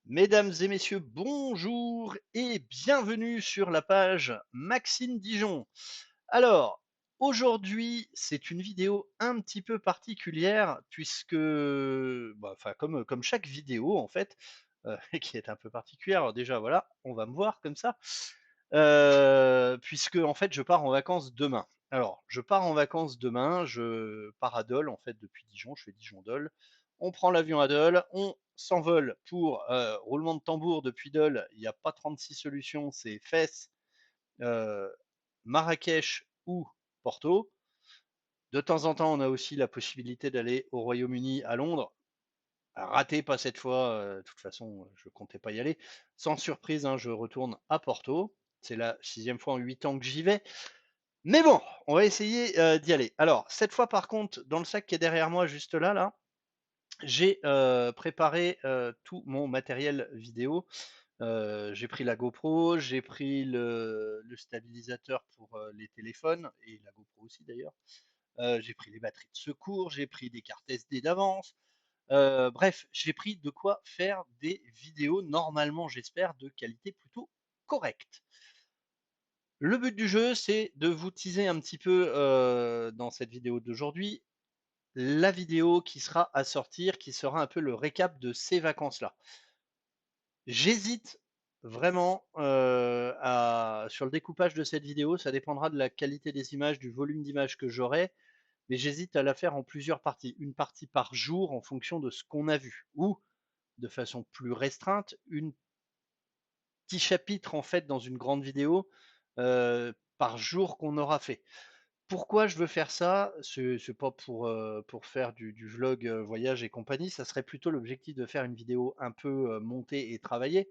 Mesdames et messieurs, bonjour et bienvenue sur la page Maxime Dijon. Alors, aujourd'hui, c'est une vidéo un petit peu particulière puisque, enfin, comme chaque vidéo en fait, qui est un peu particulière. Alors déjà, voilà, on va me voir comme ça, puisque en fait, je pars en vacances demain. Alors, je pars en vacances demain, je pars à Dole en fait depuis Dijon, je fais Dijon-Dole. On prend l'avion à Dole, on s'envole pour roulement de tambour depuis Dole. Il n'y a pas 36 solutions, c'est Fès, euh, Marrakech ou Porto. De temps en temps, on a aussi la possibilité d'aller au Royaume-Uni, à Londres. Raté, pas cette fois. De toute façon, je comptais pas y aller. Sans surprise, hein, je retourne à Porto. C'est la 6e fois en 8 ans que j'y vais. Mais bon, on va essayer d'y aller. Alors, cette fois, par contre, dans le sac qui est derrière moi, juste là, j'ai préparé tout mon matériel vidéo. J'ai pris la GoPro, j'ai pris le stabilisateur pour les téléphones, et la GoPro aussi d'ailleurs. J'ai pris les batteries de secours, j'ai pris des cartes SD d'avance. Bref, j'ai pris de quoi faire des vidéos, normalement j'espère, de qualité plutôt correcte. Le but du jeu, c'est de vous teaser un petit peu dans cette vidéo d'aujourd'hui, la vidéo qui sera à sortir, qui sera un peu le récap de ces vacances-là. J'hésite vraiment sur le découpage de cette vidéo, ça dépendra de la qualité des images, du volume d'images que j'aurai, mais j'hésite à la faire en plusieurs parties. Une partie par jour en fonction de ce qu'on a vu, ou de façon plus restreinte, une petit chapitre en fait dans une grande vidéo par jour qu'on aura fait. Pourquoi je veux faire ça? C'est pas pour faire du vlog voyage et compagnie, ça serait plutôt l'objectif de faire une vidéo un peu montée et travaillée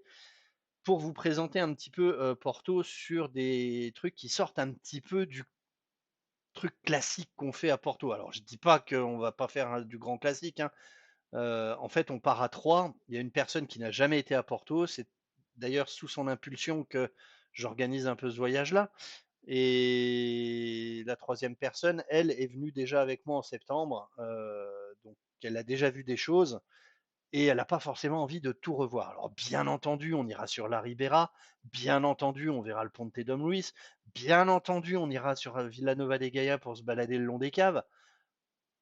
pour vous présenter un petit peu Porto sur des trucs qui sortent un petit peu du truc classique qu'on fait à Porto. Alors je dis pas qu'on va pas faire du grand classique, hein. En fait, on part à trois. Il y a une personne qui n'a jamais été à Porto. C'est d'ailleurs sous son impulsion que j'organise un peu ce voyage-là. Et la troisième personne, elle, est venue déjà avec moi en septembre. Donc, elle a déjà vu des choses et elle n'a pas forcément envie de tout revoir. Alors, bien entendu, on ira sur la Ribera. Bien entendu, on verra le Ponte Dom Luis. Bien entendu, on ira sur Villanova de Gaia pour se balader le long des caves.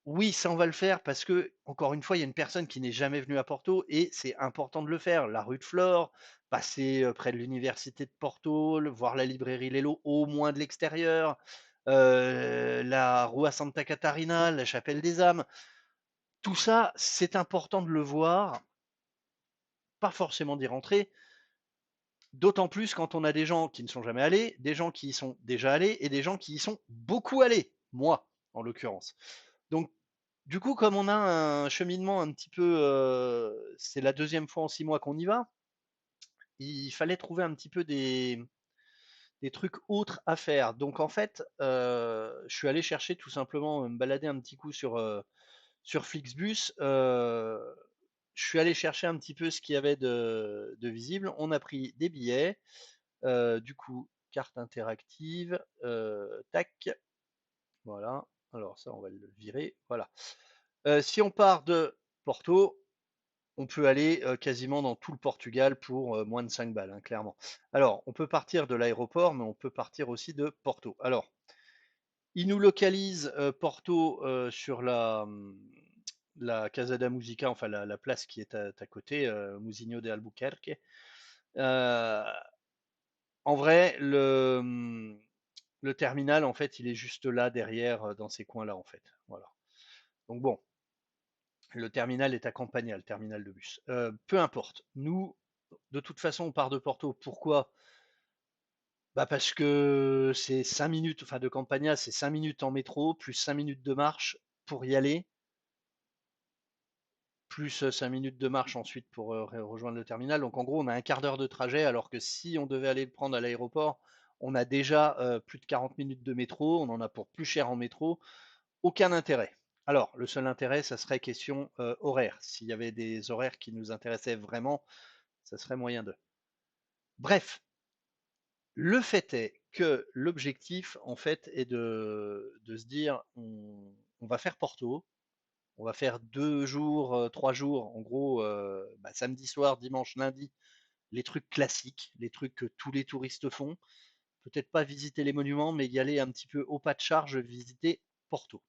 Oui, ça on va le faire parce que, encore une fois, il y a une personne qui n'est jamais venue à Porto et c'est important de le faire. La rue de Flore, passer près de l'université de Porto, voir la librairie Lello au moins de l'extérieur, la Rua Santa Catarina, la chapelle des âmes. Tout ça, c'est important de le voir, pas forcément d'y rentrer, d'autant plus quand on a des gens qui ne sont jamais allés, des gens qui y sont déjà allés et des gens qui y sont beaucoup allés, moi en l'occurrence. Donc du coup, comme on a un cheminement un petit peu, c'est la deuxième fois en 6 mois qu'on y va, il fallait trouver un petit peu des trucs autres à faire. Donc en fait, je suis allé chercher tout simplement, me balader un petit coup sur Flixbus. Je suis allé chercher un petit peu ce qu'il y avait de visible. On a pris des billets, du coup, carte interactive, tac, voilà. Alors ça, on va le virer, voilà. Si on part de Porto, on peut aller quasiment dans tout le Portugal pour moins de 5 balles, hein, clairement. Alors, on peut partir de l'aéroport, mais on peut partir aussi de Porto. Alors, il nous localise Porto sur la Casa da Musica, enfin la place qui est à côté, Musinho de Albuquerque. Euh, En vrai, le terminal, en fait, il est juste là derrière, dans ces coins-là, en fait. Voilà. Donc bon, le terminal est à Campania, le terminal de bus. Peu importe. Nous, de toute façon, on part de Porto. Pourquoi? Bah parce que c'est 5 minutes, enfin de Campania, c'est 5 minutes en métro, plus 5 minutes de marche pour y aller, plus 5 minutes de marche ensuite pour rejoindre le terminal. Donc en gros, on a un quart d'heure de trajet, alors que si on devait aller le prendre à l'aéroport, on a déjà plus de 40 minutes de métro, on en a pour plus cher en métro. Aucun intérêt. Alors, le seul intérêt, ça serait question horaire. S'il y avait des horaires qui nous intéressaient vraiment, ça serait moyen de. Bref, le fait est que l'objectif, en fait, est de se dire on va faire Porto, On va faire 2 jours, 3 jours, en gros, samedi soir, dimanche, lundi, les trucs classiques, les trucs que tous les touristes font. Peut-être pas visiter les monuments, mais y aller un petit peu au pas de charge, visiter Porto.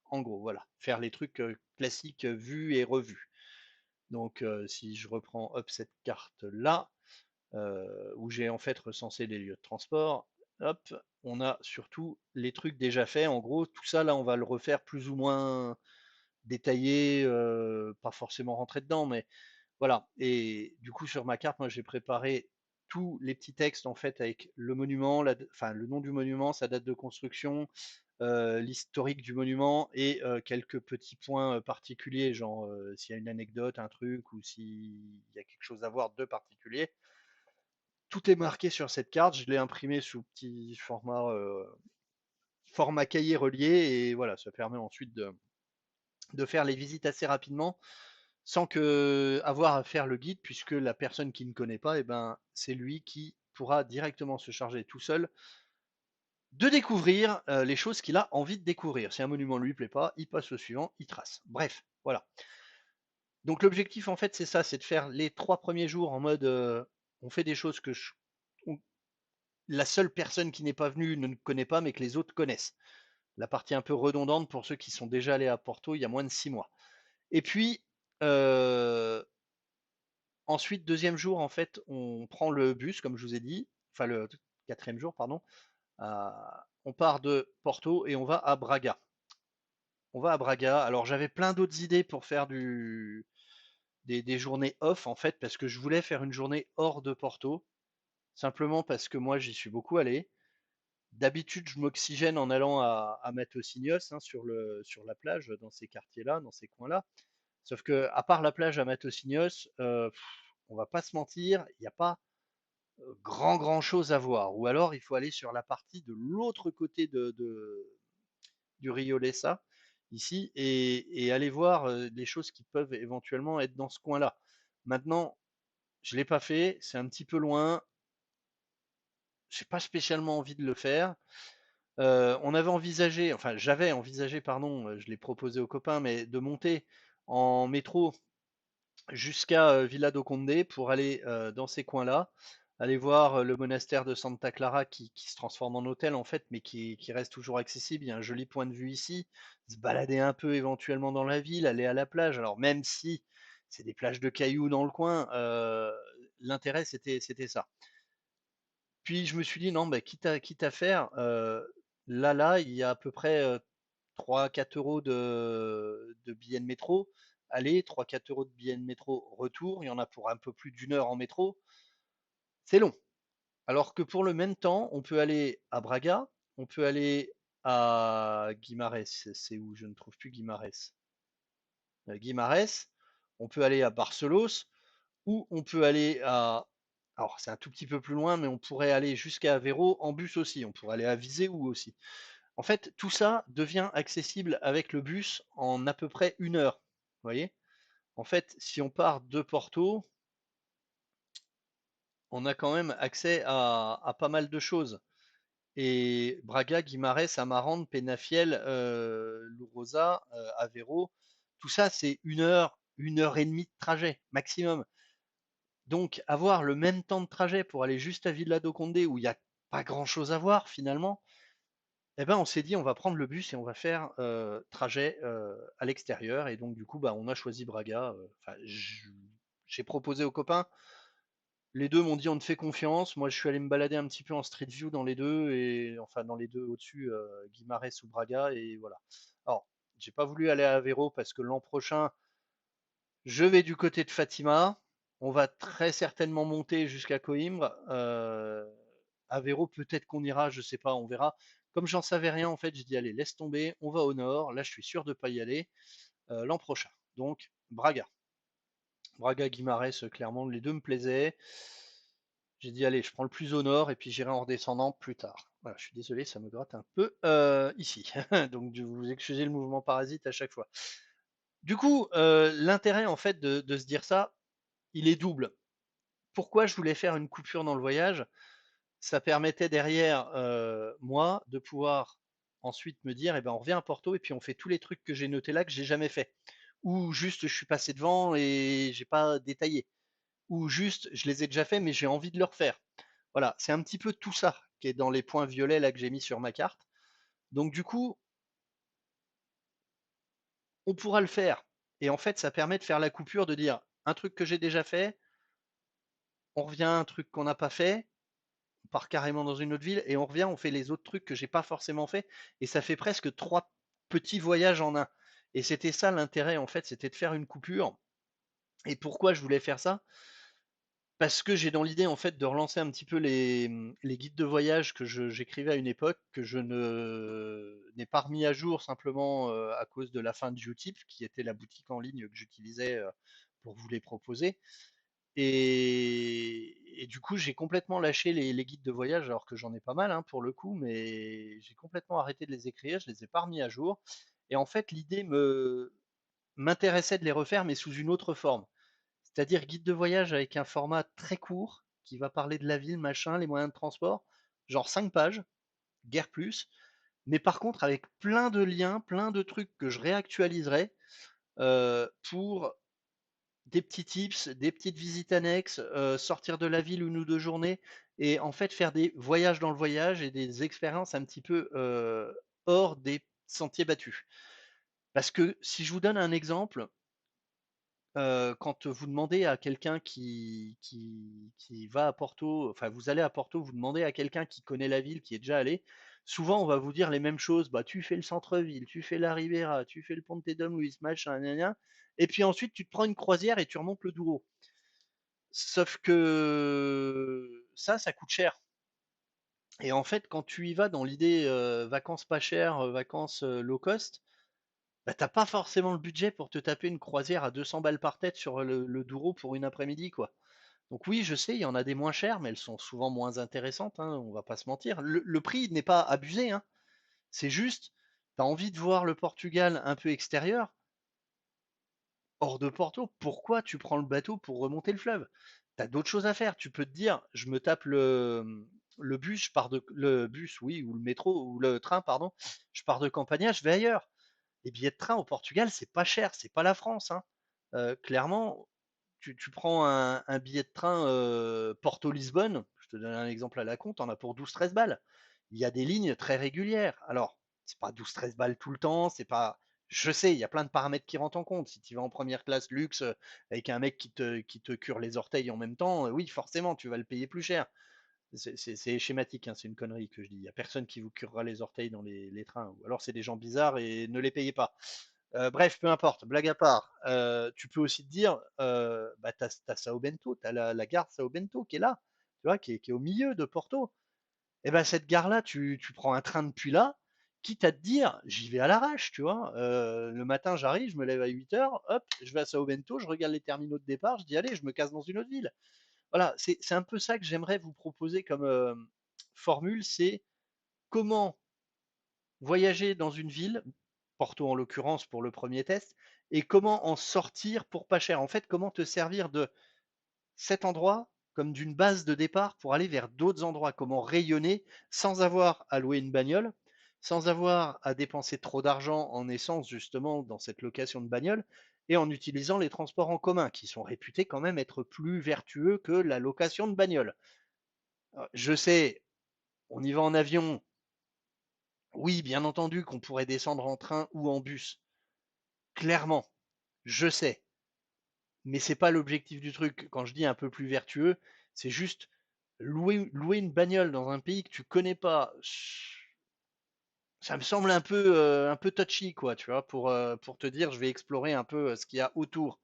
En gros, voilà, faire les trucs classiques vus et revus. Donc, si je reprends hop cette carte là, où j'ai en fait recensé les lieux de transport, hop, on a surtout les trucs déjà faits. En gros, tout ça là, on va le refaire plus ou moins détaillé, pas forcément rentrer dedans, mais voilà. Et du coup, sur ma carte, moi, j'ai préparé tous les petits textes en fait avec le monument, enfin le nom du monument, sa date de construction, l'historique du monument et quelques petits points particuliers, genre s'il y a une anecdote, un truc ou s'il y a quelque chose à voir de particulier. Tout est marqué sur cette carte. Je l'ai imprimé sous petit format cahier relié et voilà, ça permet ensuite de faire les visites assez rapidement sans que avoir à faire le guide, puisque la personne qui ne connaît pas, eh ben, c'est lui qui pourra directement se charger tout seul de découvrir les choses qu'il a envie de découvrir. Si un monument ne lui plaît pas, il passe au suivant, il trace. Bref, voilà. Donc l'objectif en fait c'est ça, c'est de faire les 3 premiers jours en mode on fait des choses que la seule personne qui n'est pas venue ne connaît pas, mais que les autres connaissent. La partie un peu redondante pour ceux qui sont déjà allés à Porto il y a moins de 6 mois. Et puis euh, ensuite, deuxième jour, en fait, on prend le bus, comme je vous ai dit, enfin le quatrième jour, pardon. On part de Porto et on va à Braga. On va à Braga. Alors j'avais plein d'autres idées pour faire des journées off, en fait, parce que je voulais faire une journée hors de Porto, simplement parce que moi j'y suis beaucoup allé. D'habitude, je m'oxygène en allant à Matosinhos, hein, sur la plage, dans ces quartiers-là, dans ces coins-là. Sauf que, à part la plage à Matosinhos, on va pas se mentir, il n'y a pas grand chose à voir. Ou alors il faut aller sur la partie de l'autre côté du Rio Lessa, ici, et aller voir des choses qui peuvent éventuellement être dans ce coin-là. Maintenant, je ne l'ai pas fait, c'est un petit peu loin, j'ai pas spécialement envie de le faire. On avait envisagé, enfin j'avais envisagé, pardon, je l'ai proposé aux copains, mais de monter en métro jusqu'à Villa do Conde pour aller dans ces coins-là, aller voir le monastère de Santa Clara qui se transforme en hôtel en fait, mais qui reste toujours accessible. Il y a un joli point de vue ici, se balader un peu éventuellement dans la ville, aller à la plage. Alors même si c'est des plages de cailloux dans le coin, l'intérêt c'était ça. Puis je me suis dit non, bah, quitte à faire, là, il y a à peu près 3-4 euros de billets de métro. Aller, 3-4 euros de billets de métro retour. Il y en a pour un peu plus d'une heure en métro. C'est long. Alors que pour le même temps, on peut aller à Braga, on peut aller à Guimarães. C'est où je ne trouve plus Guimarães. Guimarães, on peut aller à Barcelos, ou on peut aller à. Alors, c'est un tout petit peu plus loin, mais on pourrait aller jusqu'à Aveiro en bus aussi. On pourrait aller à Viseu aussi. En fait, tout ça devient accessible avec le bus en à peu près une heure. Vous voyez? En fait, si on part de Porto, on a quand même accès à pas mal de choses. Et Braga, Guimarães, Amarante, Penafiel, Lourosa, Aveiro, tout ça, c'est une heure et demie de trajet maximum. Donc, avoir le même temps de trajet pour aller juste à Villa do Conde où il n'y a pas grand chose à voir finalement, eh ben, on s'est dit on va prendre le bus et on va faire trajet à l'extérieur. Et donc, du coup, bah, on a choisi Braga. Enfin, j'ai proposé aux copains. Les deux m'ont dit on te fait confiance. Moi, je suis allé me balader un petit peu en street view dans les deux, et enfin dans les deux au-dessus, Guimarães ou Braga, et voilà. Alors, j'ai pas voulu aller à Aveiro parce que l'an prochain, je vais du côté de Fatima. On va très certainement monter jusqu'à Coimbra. Aveiro, peut-être qu'on ira, je sais pas, on verra. Comme j'en savais rien, en fait, j'ai dit allez, laisse tomber, on va au nord. Là, je suis sûr de pas y aller l'an prochain. Donc, Braga. Braga, Guimarães, clairement, les deux me plaisaient. J'ai dit allez, je prends le plus au nord et puis j'irai en redescendant plus tard. Voilà, je suis désolé, ça me gratte un peu ici. Donc, je vous excusez le mouvement parasite à chaque fois. Du coup, l'intérêt en fait de se dire ça, il est double. Pourquoi je voulais faire une coupure dans le voyage? Ça permettait derrière moi de pouvoir ensuite me dire, eh ben, on revient à Porto et puis on fait tous les trucs que j'ai notés là que j'ai jamais fait. Ou juste je suis passé devant et j'ai pas détaillé. Ou juste je les ai déjà fait mais j'ai envie de le refaire. Voilà, c'est un petit peu tout ça qui est dans les points violets là que j'ai mis sur ma carte. Donc du coup, on pourra le faire. Et en fait, ça permet de faire la coupure, de dire un truc que j'ai déjà fait, on revient à un truc qu'on n'a pas fait, on part carrément dans une autre ville et on revient, on fait les autres trucs que j'ai pas forcément fait. Et ça fait presque trois petits voyages en un. Et c'était ça l'intérêt en fait, c'était de faire une coupure. Et pourquoi je voulais faire ça? Parce que j'ai dans l'idée en fait de relancer un petit peu les guides de voyage que j'écrivais à une époque, que je n'ai pas remis à jour simplement à cause de la fin de Utip, qui était la boutique en ligne que j'utilisais pour vous les proposer. Et du coup, j'ai complètement lâché les guides de voyage, alors que j'en ai pas mal hein, pour le coup, mais j'ai complètement arrêté de les écrire, je les ai pas remis à jour. Et en fait, l'idée m'intéressait de les refaire, mais sous une autre forme. C'est-à-dire guide de voyage avec un format très court, qui va parler de la ville, machin, les moyens de transport, genre 5 pages, guère plus, mais par contre avec plein de liens, plein de trucs que je réactualiserai pour des petits tips, des petites visites annexes, sortir de la ville une ou deux journées, et en fait faire des voyages dans le voyage et des expériences un petit peu hors des sentiers battus. Parce que si je vous donne un exemple, quand vous demandez à quelqu'un qui va à Porto, enfin vous allez à Porto, vous demandez à quelqu'un qui connaît la ville, qui est déjà allé, souvent on va vous dire les mêmes choses. Bah, tu fais le centre-ville, tu fais la Ribera, tu fais le Ponte de Luis, machin, gna gna, et puis ensuite tu te prends une croisière et tu remontes le Douro. Sauf que ça coûte cher. Et en fait, quand tu y vas dans l'idée vacances pas chères, vacances low cost, bah, t'as pas forcément le budget pour te taper une croisière à 200 balles par tête sur le Douro pour une après-midi, quoi. Donc oui, je sais, il y en a des moins chères, mais elles sont souvent moins intéressantes, hein, on va pas se mentir. Le prix n'est pas abusé, hein. C'est juste, t'as envie de voir le Portugal un peu extérieur, hors de Porto. Pourquoi tu prends le bateau pour remonter le fleuve? T'as d'autres choses à faire. Tu peux te dire, je me tape le bus, le bus, oui, ou le métro, ou le train, pardon. Je pars de Campania, je vais ailleurs. Les billets de train au Portugal, c'est pas cher, c'est pas la France, hein. Clairement, tu prends un billet de train Porto-Lisbonne, je te donne un exemple à la con, t'en as pour 12-13 balles. Il y a des lignes très régulières. Alors, c'est pas 12-13 balles tout le temps, c'est pas. Je sais, il y a plein de paramètres qui rentrent en compte. Si tu vas en première classe luxe avec un mec qui te cure les orteils en même temps, oui, forcément, tu vas le payer plus cher. C'est schématique, hein, c'est une connerie que je dis. Il n'y a personne qui vous curera les orteils dans les trains. Ou alors c'est des gens bizarres et ne les payez pas. Bref, peu importe, blague à part. Tu peux aussi te dire, bah, t'as Sao Bento, t'as la gare Sao Bento qui est là, tu vois, qui est au milieu de Porto. Et ben cette gare-là, tu prends un train depuis là, quitte à te dire, j'y vais à l'arrache, tu vois. Le matin, j'arrive, je me lève à 8 h, hop, je vais à Sao Bento, je regarde les terminaux de départ, je dis, allez, je me casse dans une autre ville. Voilà, c'est un peu ça que j'aimerais vous proposer comme formule, c'est comment voyager dans une ville, Porto en l'occurrence pour le premier test, et comment en sortir pour pas cher. En fait, comment te servir de cet endroit comme d'une base de départ pour aller vers d'autres endroits, comment rayonner sans avoir à louer une bagnole, sans avoir à dépenser trop d'argent en essence justement dans cette location de bagnole, et en utilisant les transports en commun qui sont réputés quand même être plus vertueux que la location de bagnole. Je sais, on y va en avion. Oui, bien entendu qu'on pourrait descendre en train ou en bus. Clairement, je sais. Mais c'est pas l'objectif du truc. Quand je dis un peu plus vertueux, c'est juste louer une bagnole dans un pays que tu connais pas. Ça me semble un peu touchy, quoi, tu vois, pour te dire, je vais explorer un peu ce qu'il y a autour.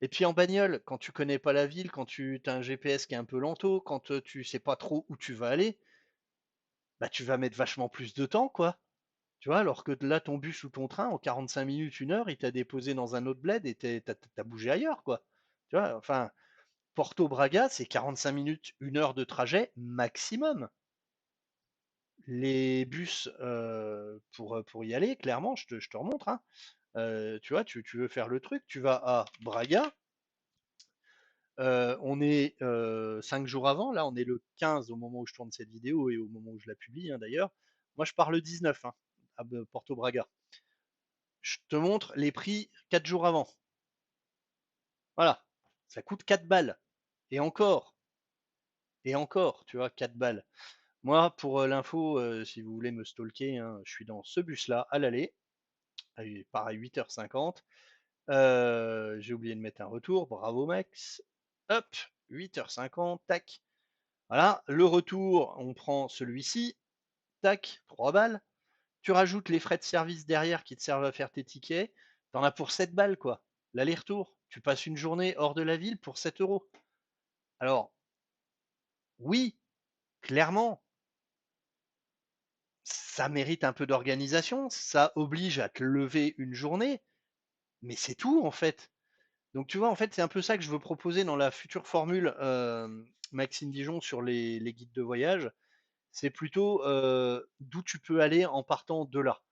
Et puis en bagnole, quand tu connais pas la ville, quand tu as un GPS qui est un peu lento, quand tu sais pas trop où tu vas aller, bah tu vas mettre vachement plus de temps, quoi. Tu vois, alors que là, ton bus ou ton train, en 45 minutes, 1 heure, il t'a déposé dans un autre bled et t'as bougé ailleurs, quoi. Tu vois, enfin, Porto-Braga, c'est 45 minutes, 1 heure de trajet maximum. Les bus, pour y aller, clairement, je te remontre, hein. Tu vois, tu veux faire le truc, tu vas à Braga, on est 5 jours avant, là, on est le 15 au moment où je tourne cette vidéo et au moment où je la publie, hein, d'ailleurs. Moi, je pars le 19, hein. à Porto Braga. Je te montre les prix 4 jours avant. Voilà, ça coûte 4 balles. Et encore, et encore, tu vois, 4 balles. Moi, pour l'info, si vous voulez me stalker, hein, je suis dans ce bus-là à l'aller, il part à 8h50. J'ai oublié de mettre un retour, bravo Max. Hop, 8h50, tac. Voilà, le retour, on prend celui-ci, tac, 3 balles. Tu rajoutes les frais de service derrière qui te servent à faire tes tickets, t'en as pour 7 balles quoi. L'aller-retour. Tu passes une journée hors de la ville pour 7 euros. Alors, oui, clairement, ça mérite un peu d'organisation, ça oblige à te lever une journée, mais c'est tout en fait. Donc tu vois, en fait, c'est un peu ça que je veux proposer dans la future formule Maxime Dijon sur les guides de voyage. C'est plutôt d'où tu peux aller en partant de là.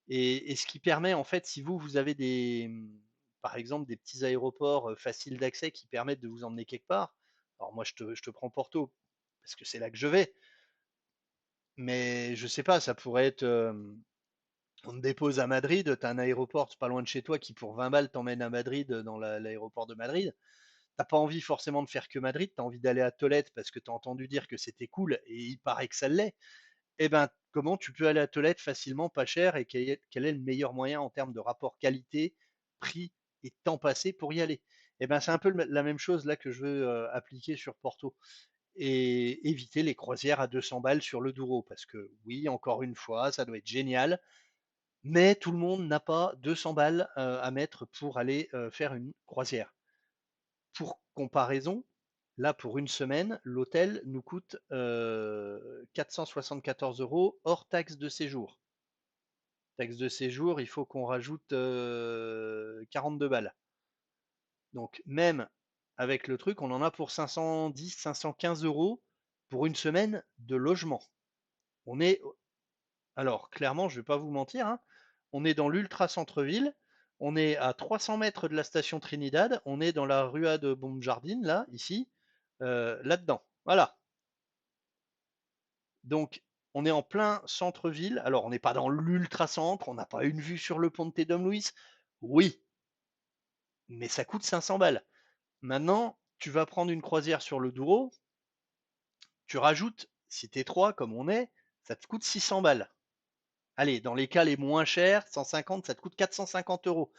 Et ce qui permet, en fait, si vous avez par exemple, des petits aéroports faciles d'accès qui permettent de vous emmener quelque part. Alors moi, je te prends Porto, parce que c'est là que je vais. Mais je sais pas, ça pourrait être, on te dépose à Madrid, t'as un aéroport pas loin de chez toi qui pour 20 balles t'emmène à Madrid dans l'aéroport de Madrid. T'as pas envie forcément de faire que Madrid, t'as envie d'aller à Tolède parce que t'as entendu dire que c'était cool et il paraît que ça l'est. Eh ben, comment tu peux aller à Tolède facilement, pas cher, et quel est le meilleur moyen en termes de rapport qualité, prix et temps passé pour y aller? Eh ben, c'est un peu la même chose là que je veux appliquer sur Porto et éviter les croisières à 200 balles sur le Douro parce que oui, encore une fois, ça doit être génial, mais tout le monde n'a pas 200 balles à mettre pour aller faire une croisière. Pour comparaison, là pour une semaine, l'hôtel nous coûte 474 euros hors taxe de séjour. Taxe de séjour, il faut qu'on rajoute 42 balles. Donc même avec le truc, on en a pour 510, 515 euros pour une semaine de logement. On est, alors clairement, je ne vais pas vous mentir, hein, on est dans l'ultra centre-ville, on est à 300 mètres de la station Trinidad, on est dans la Rua de Bomjardine, là, ici, là-dedans. Voilà. Donc, on est en plein centre-ville. Alors, on n'est pas dans l'ultra-centre, on n'a pas une vue sur le pont de Tédom-Louis. Oui, mais ça coûte 500 balles. Maintenant, tu vas prendre une croisière sur le Douro, tu rajoutes, si t'es 3 comme on est, ça te coûte 600 balles. Allez, dans les cas les moins chers, 150, ça te coûte 450 euros.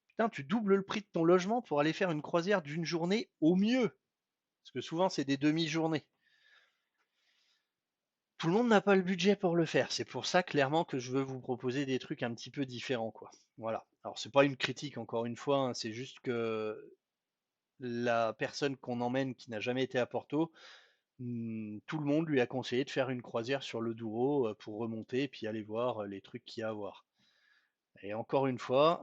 Putain, tu doubles le prix de ton logement pour aller faire une croisière d'une journée au mieux. Parce que souvent, c'est des demi-journées. Tout le monde n'a pas le budget pour le faire. C'est pour ça, clairement, que je veux vous proposer des trucs un petit peu différents, quoi. Voilà. Alors, c'est pas une critique, encore une fois, hein, c'est juste que la personne qu'on emmène qui n'a jamais été à Porto, tout le monde lui a conseillé de faire une croisière sur le Douro pour remonter et puis aller voir les trucs qu'il y a à voir. Et encore une fois,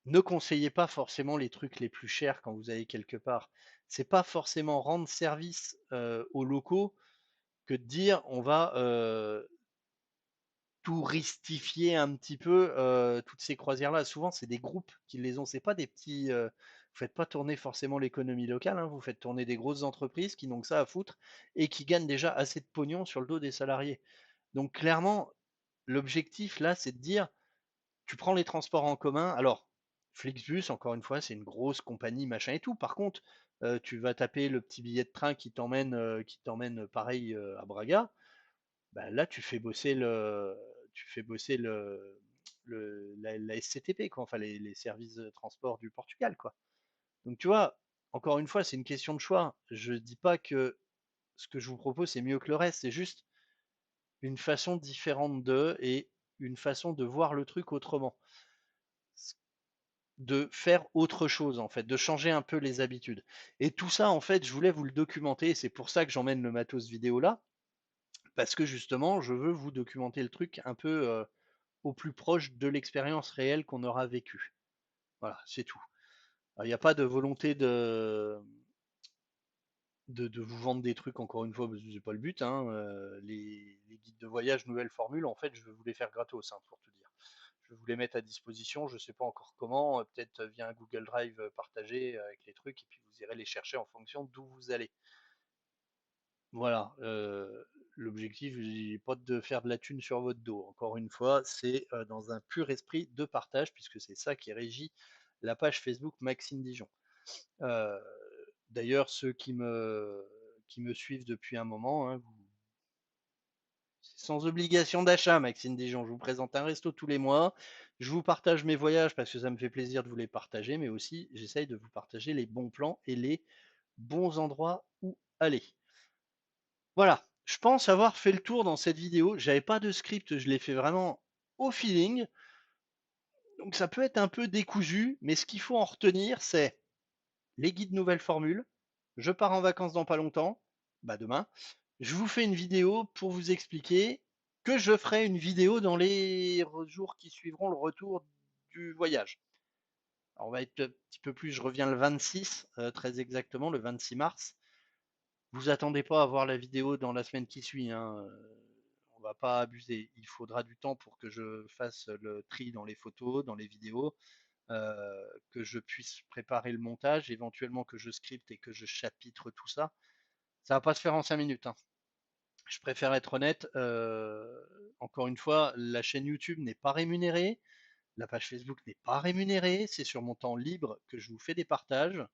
ne conseillez pas forcément les trucs les plus chers quand vous allez quelque part. C'est pas forcément rendre service aux locaux que de dire on va touristifier un petit peu toutes ces croisières-là. Souvent, c'est des groupes qui les ont. C'est pas des petits. Vous faites pas tourner forcément l'économie locale. Hein, vous faites tourner des grosses entreprises qui n'ont que ça à foutre et qui gagnent déjà assez de pognon sur le dos des salariés. Donc clairement, l'objectif là, c'est de dire tu prends les transports en commun. Alors, Flixbus, encore une fois, c'est une grosse compagnie, machin et tout. Par contre, tu vas taper le petit billet de train qui t'emmène pareil à Braga. Bah, là, tu fais bosser la SCTP, quoi, enfin les services de transport du Portugal, quoi. Donc tu vois, encore une fois, c'est une question de choix. Je dis pas que ce que je vous propose c'est mieux que le reste, c'est juste une façon différente et une façon de voir le truc autrement, de faire autre chose en fait, de changer un peu les habitudes. Et tout ça, en fait, je voulais vous le documenter, et c'est pour ça que j'emmène le matos vidéo là, parce que justement, je veux vous documenter le truc un peu au plus proche de l'expérience réelle qu'on aura vécue. Voilà, c'est tout. Il n'y a pas de volonté de vous vendre des trucs, encore une fois, parce que c'est pas le but. Hein. Les guides de voyage nouvelle formule, en fait, je vais vous les faire gratos, hein, pour tout dire. Je vais vous les mettre à disposition, je ne sais pas encore comment, peut-être via un Google Drive partagé avec les trucs, et puis vous irez les chercher en fonction d'où vous allez. Voilà, l'objectif n'est pas de faire de la thune sur votre dos. Encore une fois, c'est dans un pur esprit de partage, puisque c'est ça qui régit la page Facebook Maxime Dijon. Euh, D'ailleurs, ceux qui me suivent depuis un moment, hein, c'est sans obligation d'achat, Maxime Dijon. Je vous présente un resto tous les mois. Je vous partage mes voyages parce que ça me fait plaisir de vous les partager, mais aussi j'essaye de vous partager les bons plans et les bons endroits où aller. Voilà, je pense avoir fait le tour dans cette vidéo. J'avais pas de script, je l'ai fait vraiment au feeling. Donc ça peut être un peu décousu, mais ce qu'il faut en retenir, c'est les guides nouvelles formules. Je pars en vacances dans pas longtemps, bah demain. Je vous fais une vidéo pour vous expliquer que je ferai une vidéo dans les jours qui suivront le retour du voyage. Alors on va être un petit peu plus, je reviens le 26, très exactement, le 26 mars. Vous attendez pas à voir la vidéo dans la semaine qui suit, hein. On va pas abuser. Il faudra du temps pour que je fasse le tri dans les photos, dans les vidéos, que je puisse préparer le montage, éventuellement que je scripte et que je chapitre tout ça. Ça va pas se faire en 5 minutes, hein. Je préfère être honnête. Encore une fois, la chaîne YouTube n'est pas rémunérée, la page Facebook n'est pas rémunérée. C'est sur mon temps libre que je vous fais des partages.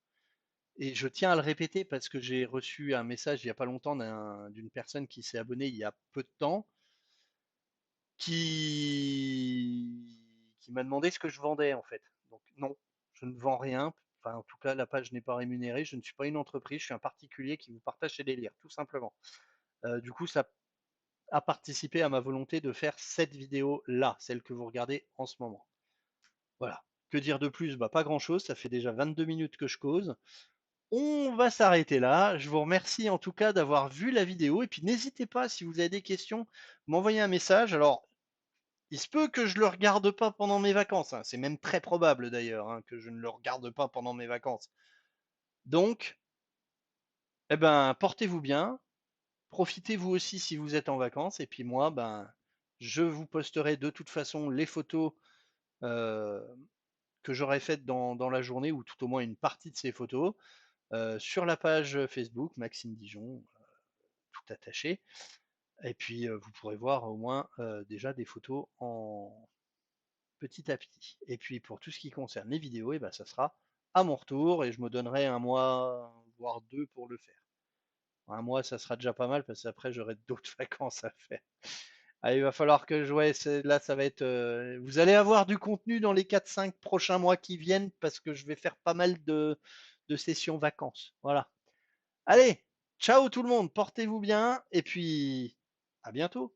Et je tiens à le répéter parce que j'ai reçu un message il n'y a pas longtemps d'une personne qui s'est abonnée il y a peu de temps, qui m'a demandé ce que je vendais en fait. Donc non, je ne vends rien. Enfin, en tout cas, la page n'est pas rémunérée. Je ne suis pas une entreprise. Je suis un particulier qui vous partage ses délires, tout simplement. Du coup, ça a participé à ma volonté de faire cette vidéo là, celle que vous regardez en ce moment. Voilà. Que dire de plus? Bah, pas grand chose. Ça fait déjà 22 minutes que je cause. On va s'arrêter là. Je vous remercie en tout cas d'avoir vu la vidéo. Et puis n'hésitez pas, si vous avez des questions, m'envoyer un message. Alors, il se peut que je le regarde pas pendant mes vacances, hein. C'est même très probable d'ailleurs, hein, que je ne le regarde pas pendant mes vacances. Donc, eh ben, portez-vous bien. Profitez vous aussi si vous êtes en vacances. Et puis moi, ben, je vous posterai de toute façon les photos euh, que j'aurai faites dans la journée, ou tout au moins une partie de ces photos, sur la page Facebook Maxime Dijon, tout attaché. Et puis vous pourrez voir au moins déjà des photos en petit à petit. Et puis pour tout ce qui concerne les vidéos, et ben, ça sera à mon retour et je me donnerai un mois, voire deux pour le faire. Un mois, ça sera déjà pas mal parce qu'après j'aurai d'autres vacances à faire. Ah, il va falloir que je, ouais, là ça va être. Vous allez avoir du contenu dans les 4-5 prochains mois qui viennent parce que je vais faire pas mal de sessions vacances. Voilà. Allez, ciao tout le monde, portez-vous bien et puis à bientôt.